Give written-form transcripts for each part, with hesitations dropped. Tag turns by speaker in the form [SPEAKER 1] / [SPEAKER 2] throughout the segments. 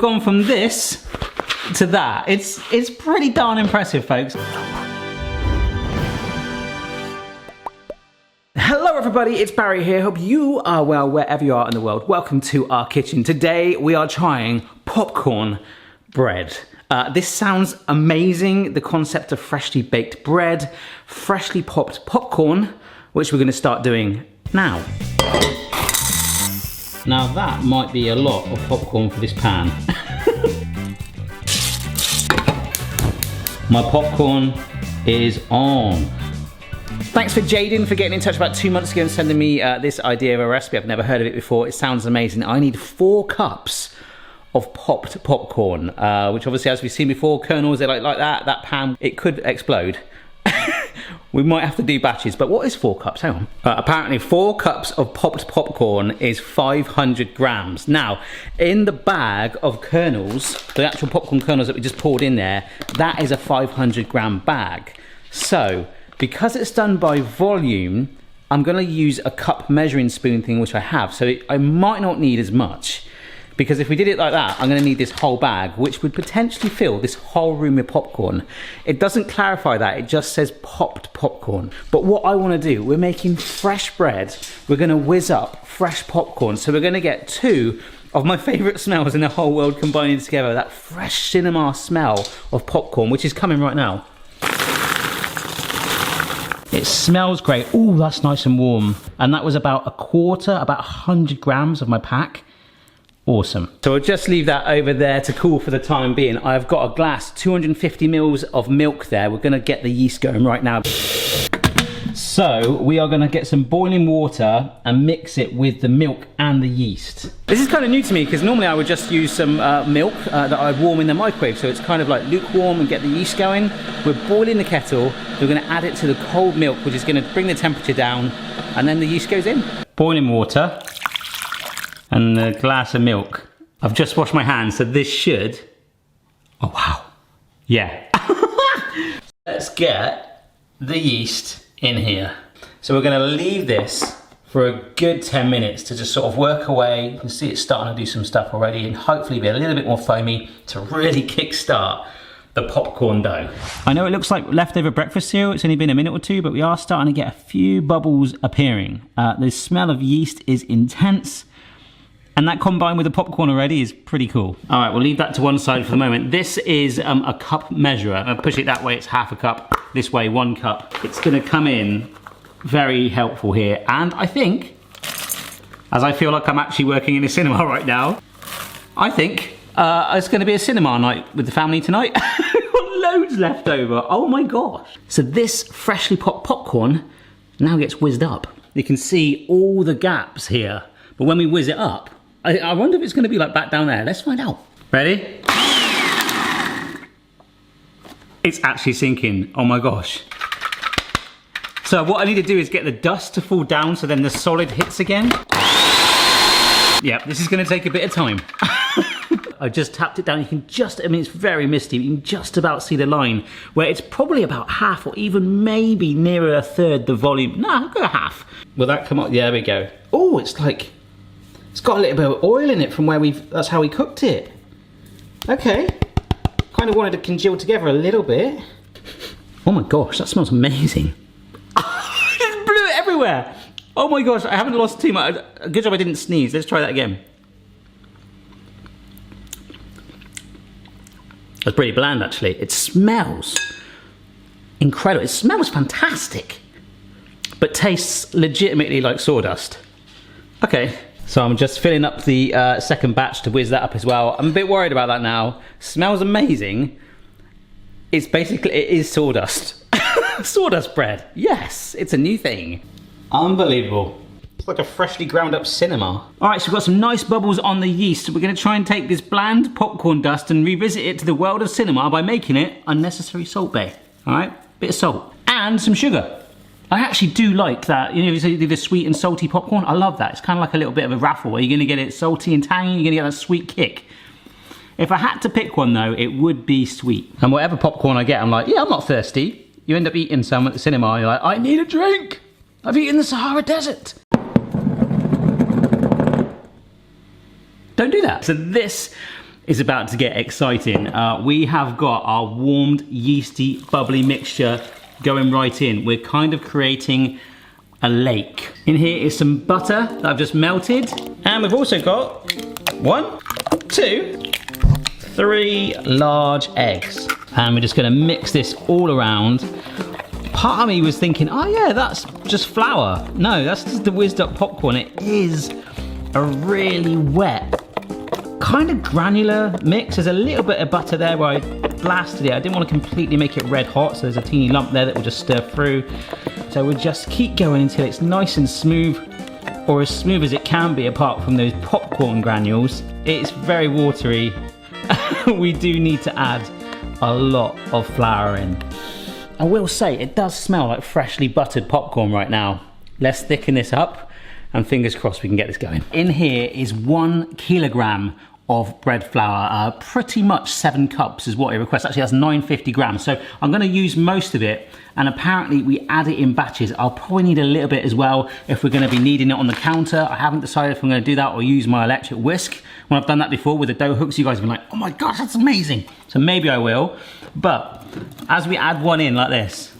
[SPEAKER 1] gone from this to that. It's pretty darn impressive, folks. Hello everybody, it's Barry here. Hope you are well wherever you are in the world. Welcome to our kitchen. Today we are trying popcorn bread. This sounds amazing, the concept of freshly baked bread, freshly popped popcorn, which we're going to start doing now. Now that might be a lot of popcorn for this pan. My popcorn is on. Thanks for Jaden for getting in touch about 2 months ago and sending me this idea of a recipe. I've never heard of it before. It sounds amazing. I need 4 cups of popped popcorn, which obviously, as we've seen before, kernels, they're like that pan, it could explode. We might have to do batches, but what is 4 cups? Hang on. Apparently 4 cups of popped popcorn is 500 grams. Now, in the bag of kernels, the actual popcorn kernels that we just poured in there, that is a 500 gram bag. So, because it's done by volume, I'm gonna use a cup measuring spoon thing, which I have, so I might not need as much. Because if we did it like that, I'm gonna need this whole bag, which would potentially fill this whole room with popcorn. It doesn't clarify that, it just says popped popcorn. But what I wanna do, we're making fresh bread, we're gonna whiz up fresh popcorn, so we're gonna get 2 of my favorite smells in the whole world combining together, that fresh cinema smell of popcorn, which is coming right now. It smells great. Oh, that's nice and warm. And that was about about 100 grams of my pack. Awesome. So I'll just leave that over there to cool for the time being. I've got a glass, 250 mils of milk there. We're gonna get the yeast going right now. So we are gonna get some boiling water and mix it with the milk and the yeast. This is kind of new to me because normally I would just use some milk that I'd warm in the microwave. So it's kind of like lukewarm and get the yeast going. We're boiling the kettle. We're gonna add it to the cold milk, which is gonna bring the temperature down, and then the yeast goes in. Boiling water. And a glass of milk. I've just washed my hands, so this should... Oh, wow. Yeah. Let's get the yeast in here. So we're gonna leave this for a good 10 minutes to just sort of work away. You can see it's starting to do some stuff already and hopefully be a little bit more foamy to really kickstart the popcorn dough. I know it looks like leftover breakfast cereal, it's only been a minute or 2, but we are starting to get a few bubbles appearing. The smell of yeast is intense. And that combined with the popcorn already is pretty cool. All right, we'll leave that to one side for the moment. This is a cup measurer. I'll push it that way, it's half a cup. This way, 1 cup. It's gonna come in very helpful here. And I think, as I feel like I'm actually working in a cinema right now, I think it's gonna be a cinema night with the family tonight. We've got loads left over, oh my gosh. So this freshly popped popcorn now gets whizzed up. You can see all the gaps here, but when we whiz it up, I wonder if it's gonna be like back down there. Let's find out. Ready? It's actually sinking, oh my gosh. So what I need to do is get the dust to fall down so then the solid hits again. Yeah, this is gonna take a bit of time. I just tapped it down, you can just, I mean it's very misty, you can just about see the line where it's probably about half or even maybe nearer a third the volume. No, go half. Will that come up? Yeah, there we go. Oh, it's like, it's got a little bit of oil in it from where that's how we cooked it. Okay. Kind of wanted to congeal together a little bit. Oh my gosh, that smells amazing. It blew it everywhere. Oh my gosh, I haven't lost too much. Good job I didn't sneeze. Let's try that again. That's pretty bland actually. It smells incredible. It smells fantastic, but tastes legitimately like sawdust. Okay. So I'm just filling up the second batch to whiz that up as well. I'm a bit worried about that now. Smells amazing. It's basically, it is sawdust. Sawdust bread, yes, it's a new thing. Unbelievable. It's like a freshly ground up cinema. All right, so we've got some nice bubbles on the yeast. We're gonna try and take this bland popcorn dust and revisit it to the world of cinema by making it unnecessary salt bae. All right, bit of salt and some sugar. I actually do like that, you know, you do the sweet and salty popcorn. I love that. It's kind of like a little bit of a raffle where you're gonna get it salty and tangy, you're gonna get that sweet kick. If I had to pick one though, it would be sweet. And whatever popcorn I get, I'm like, yeah, I'm not thirsty. You end up eating some at the cinema, you're like, I need a drink. I've eaten the Sahara Desert. Don't do that. So this is about to get exciting. We have got our warmed, yeasty, bubbly mixture going right in. We're kind of creating a lake. In here is some butter that I've just melted. And we've also got 1, 2, 3 large eggs. And we're just gonna mix this all around. Part of me was thinking, oh yeah, that's just flour. No, that's just the whizzed up popcorn. It is a really wet, kind of granular mix. There's a little bit of butter there where I blasted it. I didn't want to completely make it red hot, so there's a teeny lump there that will just stir through. So we'll just keep going until it's nice and smooth, or as smooth as it can be apart from those popcorn granules. It's very watery. We do need to add a lot of flour in. I will say, it does smell like freshly buttered popcorn right now. Let's thicken this up, and fingers crossed we can get this going. In here is 1 kilogram of bread flour. Pretty much 7 cups is what it requests. Actually, that's 950 grams. So I'm gonna use most of it, and apparently we add it in batches. I'll probably need a little bit as well if we're gonna be needing it on the counter. I haven't decided if I'm gonna do that or use my electric whisk. When I've done that before with the dough hooks, you guys have been like, oh my gosh, that's amazing. So maybe I will. But as we add one in like this,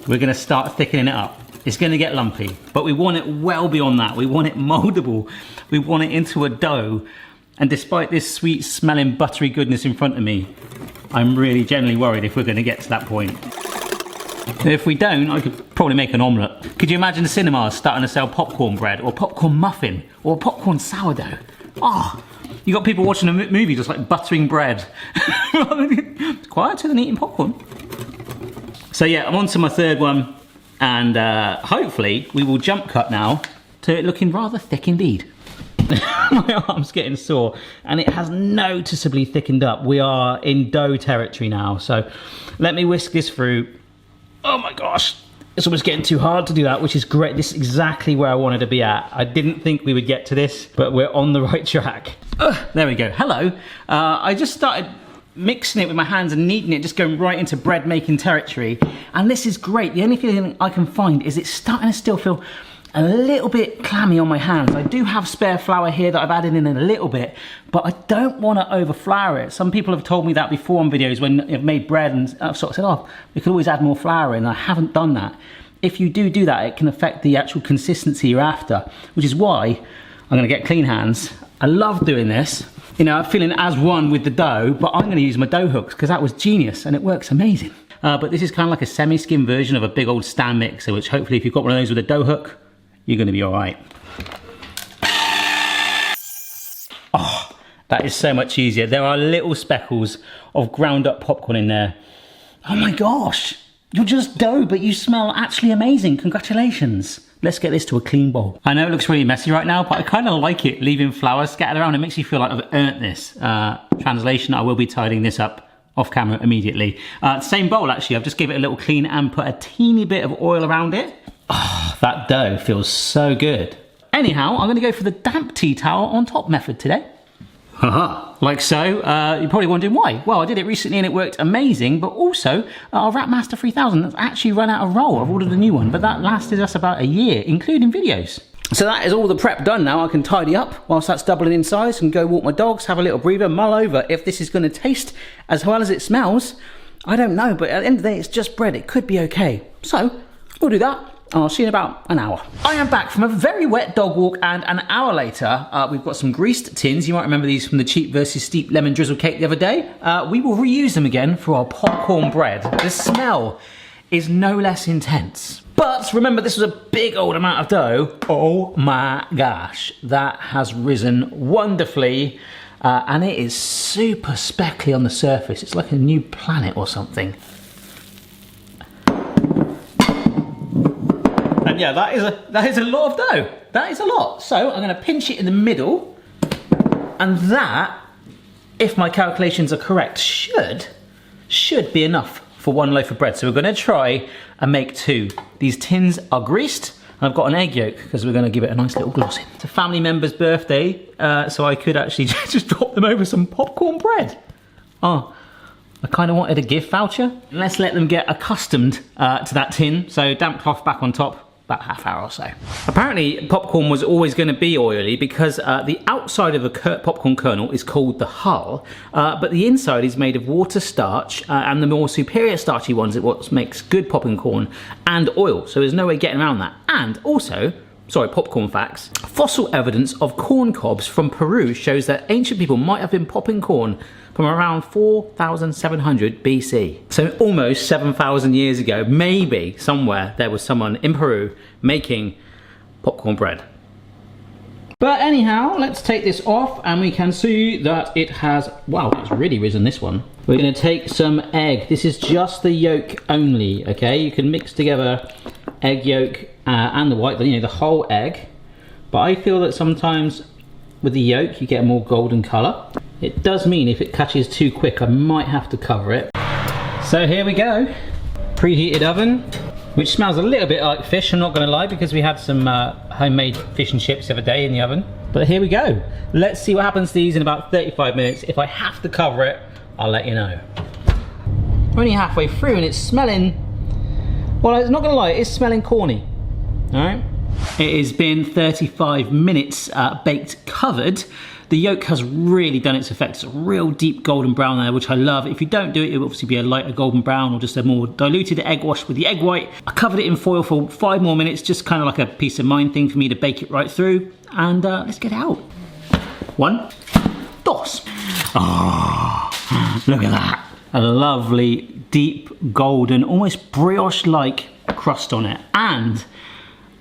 [SPEAKER 1] we're gonna start thickening it up. It's gonna get lumpy, but we want it well beyond that. We want it moldable. We want it into a dough. And despite this sweet smelling buttery goodness in front of me, I'm really genuinely worried if we're gonna get to that point. If we don't, I could probably make an omelette. Could you imagine the cinemas starting to sell popcorn bread or popcorn muffin or popcorn sourdough? Oh, you got people watching a movie just like buttering bread. It's quieter than eating popcorn. So yeah, I'm on to my third one, and hopefully we will jump cut now to it looking rather thick indeed. My arm's getting sore and it has noticeably thickened up. We are in dough territory now, so let me whisk this through. Oh my gosh, it's almost getting too hard to do that, which is great. This is exactly where I wanted to be at. I didn't think we would get to this, but we're on the right track. There we go. Hello. I just started mixing it with my hands and kneading it, just going right into bread making territory, and this is great. The only feeling I can find is it's starting to still feel a little bit clammy on my hands. I do have spare flour here that I've added in a little bit, but I don't want to over flour it. Some people have told me that before on videos when I've made bread, and I've sort of said, oh, we could always add more flour in. I haven't done that. If you do that, it can affect the actual consistency you're after, which is why I'm gonna get clean hands. I love doing this. You know, I'm feeling as one with the dough, but I'm gonna use my dough hooks because that was genius and it works amazing. But this is kind of like a semi-skim version of a big old stand mixer, which hopefully if you've got one of those with a dough hook, you're gonna be all right. Oh, that is so much easier. There are little speckles of ground up popcorn in there. Oh my gosh, you're just dough, but you smell actually amazing. Congratulations. Let's get this to a clean bowl. I know it looks really messy right now, but I kind of like it, leaving flour scattered around. It makes you feel like I've earned this. Translation, I will be tidying this up off camera immediately. Same bowl actually, I've just gave it a little clean and put a teeny bit of oil around it. Oh, that dough feels so good. Anyhow, I'm gonna go for the damp tea towel on top method today. Haha, like so. You're probably wondering why. Well, I did it recently and it worked amazing, but also our Wrapmaster 3000 has actually run out of roll. I've ordered a new one, but that lasted us about a year, including videos. So that is all the prep done now. I can tidy up whilst that's doubling in size and go walk my dogs, have a little breather, mull over if this is gonna taste as well as it smells. I don't know, but at the end of the day, it's just bread. It could be okay. So we'll do that. I'll see you in about an hour. I am back from a very wet dog walk, and an hour later, we've got some greased tins. You might remember these from the cheap versus steep lemon drizzle cake the other day. We will reuse them again for our popcorn bread. The smell is no less intense. But remember, this was a big old amount of dough. Oh my gosh, that has risen wonderfully. And it is super speckly on the surface. It's like a new planet or something. And yeah, that is a lot of dough. That is a lot. So I'm gonna pinch it in the middle, and that, if my calculations are correct, should be enough for one loaf of bread. So we're gonna try and make 2. These tins are greased, and I've got an egg yolk because we're gonna give it a nice little gloss in. It's a family member's birthday, so I could actually just drop them over some popcorn bread. Oh, I kind of wanted a gift voucher. Let's let them get accustomed to that tin. So damp cloth back on top. about half hour or so. Apparently popcorn was always going to be oily because the outside of the popcorn kernel is called the hull, but the inside is made of water starch, and the more superior starchy ones are what makes good popcorn, and oil, so there's no way getting around that. And also, sorry, popcorn facts, fossil evidence of corn cobs from Peru shows that ancient people might have been popping corn from around 4,700 BC. So almost 7,000 years ago, maybe somewhere there was someone in Peru making popcorn bread. But anyhow, let's take this off and we can see that it has, wow, it's really risen this one. We're gonna take some egg. This is just the yolk only, okay? You can mix together egg yolk and the white, you know, the whole egg. But I feel that sometimes with the yolk, you get a more golden color. It does mean if it catches too quick, I might have to cover it. So here we go. Preheated oven, which smells a little bit like fish, I'm not gonna lie, because we had some homemade fish and chips the other day in the oven. But here we go. Let's see what happens to these in about 35 minutes. If I have to cover it, I'll let you know. We're only halfway through and it's smelling, well, I'm not gonna lie, it is smelling corny, all right? It has been 35 minutes baked covered. The yolk has really done its effect. It's a real deep golden brown there, which I love. If you don't do it, it will obviously be a lighter golden brown or just a more diluted egg wash with the egg white. I covered it in foil for 5 more minutes, just kind of like a peace of mind thing for me to bake it right through. And let's get it out. 1, 2. Oh, look at that. A lovely, deep, golden, almost brioche-like crust on it. And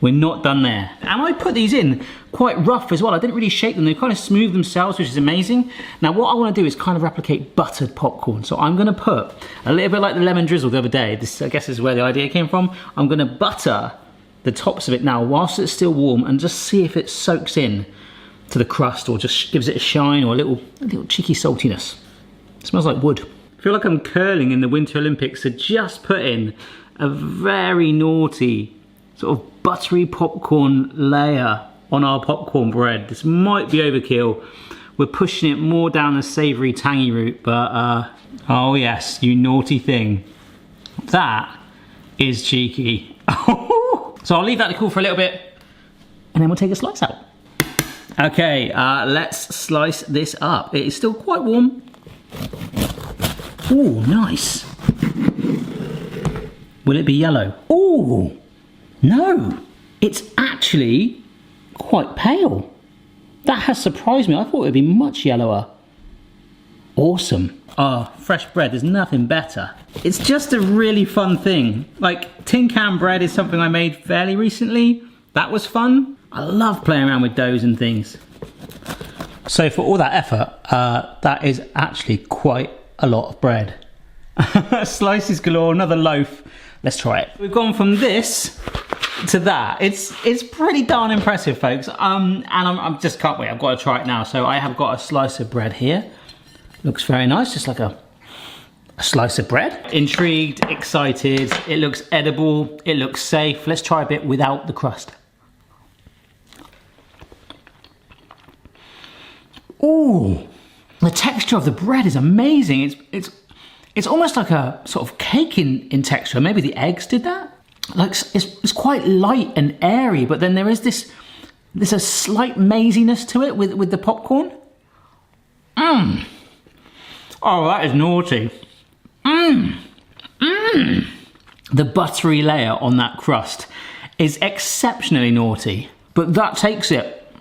[SPEAKER 1] we're not done there. And I put these in quite rough as well. I didn't really shake them. They kind of smooth themselves, which is amazing. Now what I want to do is kind of replicate buttered popcorn. So I'm going to put a little bit like the lemon drizzle the other day. This, I guess, is where the idea came from. I'm going to butter the tops of it now whilst it's still warm and just see if it soaks in to the crust or just gives it a shine or a little cheeky saltiness. It smells like wood. I feel like I'm curling in the Winter Olympics to just put in a very naughty sort of buttery popcorn layer on our popcorn bread. This might be overkill. We're pushing it more down the savoury, tangy route, but oh yes, you naughty thing. That is cheeky. So I'll leave that to cool for a little bit and then we'll take a slice out. Okay, let's slice this up. It is still quite warm. Ooh, nice. Will it be yellow? Ooh. No, it's actually quite pale. That has surprised me. I thought it would be much yellower. Awesome. Oh, fresh bread, there's nothing better. It's just a really fun thing. Like, tin can bread is something I made fairly recently. That was fun. I love playing around with doughs and things. So for all that effort, that is actually quite a lot of bread. Slices galore, another loaf. Let's try it. We've gone from this to that. It's pretty darn impressive, folks. And I'm just can't wait. I've got to try it now. So I have got a slice of bread here. Looks very nice, just like a slice of bread. Intrigued, excited. It looks edible. It looks safe. Let's try a bit without the crust. Ooh, the texture of the bread is amazing. It's almost like a sort of cake in texture. Maybe the eggs did that. Like it's quite light and airy, but then there's a slight maziness to it with the popcorn. Mmm. Oh, that is naughty. Mmm. Mmm. The buttery layer on that crust is exceptionally naughty, but that takes it,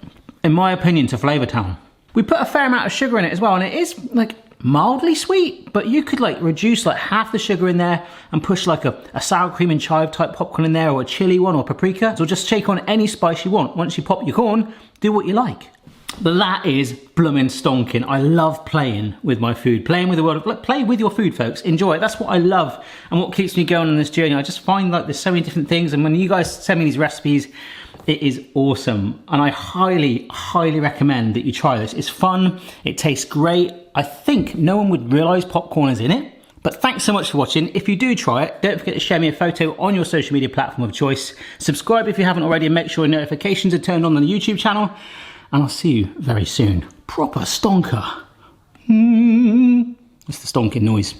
[SPEAKER 1] in my opinion, to Flavour Town. We put a fair amount of sugar in it as well, and it is like mildly sweet, but you could like reduce like half the sugar in there and push like a sour cream and chive type popcorn in there, or a chili one, or paprika. So just shake on any spice you want. Once you pop your corn, do what you like. But that is bloomin' stonking. I love playing with my food, playing with the world. Play with your food, folks. Enjoy it. That's what I love and what keeps me going on this journey. I just find like there's so many different things, and when you guys send me these recipes, it is awesome. And I highly, highly recommend that you try this. It's fun. It tastes great. I think no one would realise popcorn is in it. But thanks so much for watching. If you do try it, don't forget to share me a photo on your social media platform of choice. Subscribe if you haven't already, and make sure your notifications are turned on the YouTube channel. And I'll see you very soon. Proper stonker. It's the stonking noise.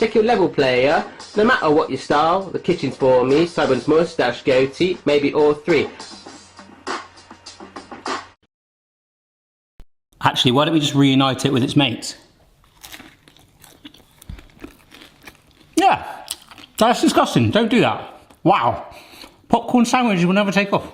[SPEAKER 2] Check your level, player. No matter what your style, the kitchen's for me. Simon's moustache, goatee, maybe all three.
[SPEAKER 1] Actually, why don't we just reunite it with its mates? Yeah, that's disgusting. Don't do that. Wow. Popcorn sandwiches will never take off.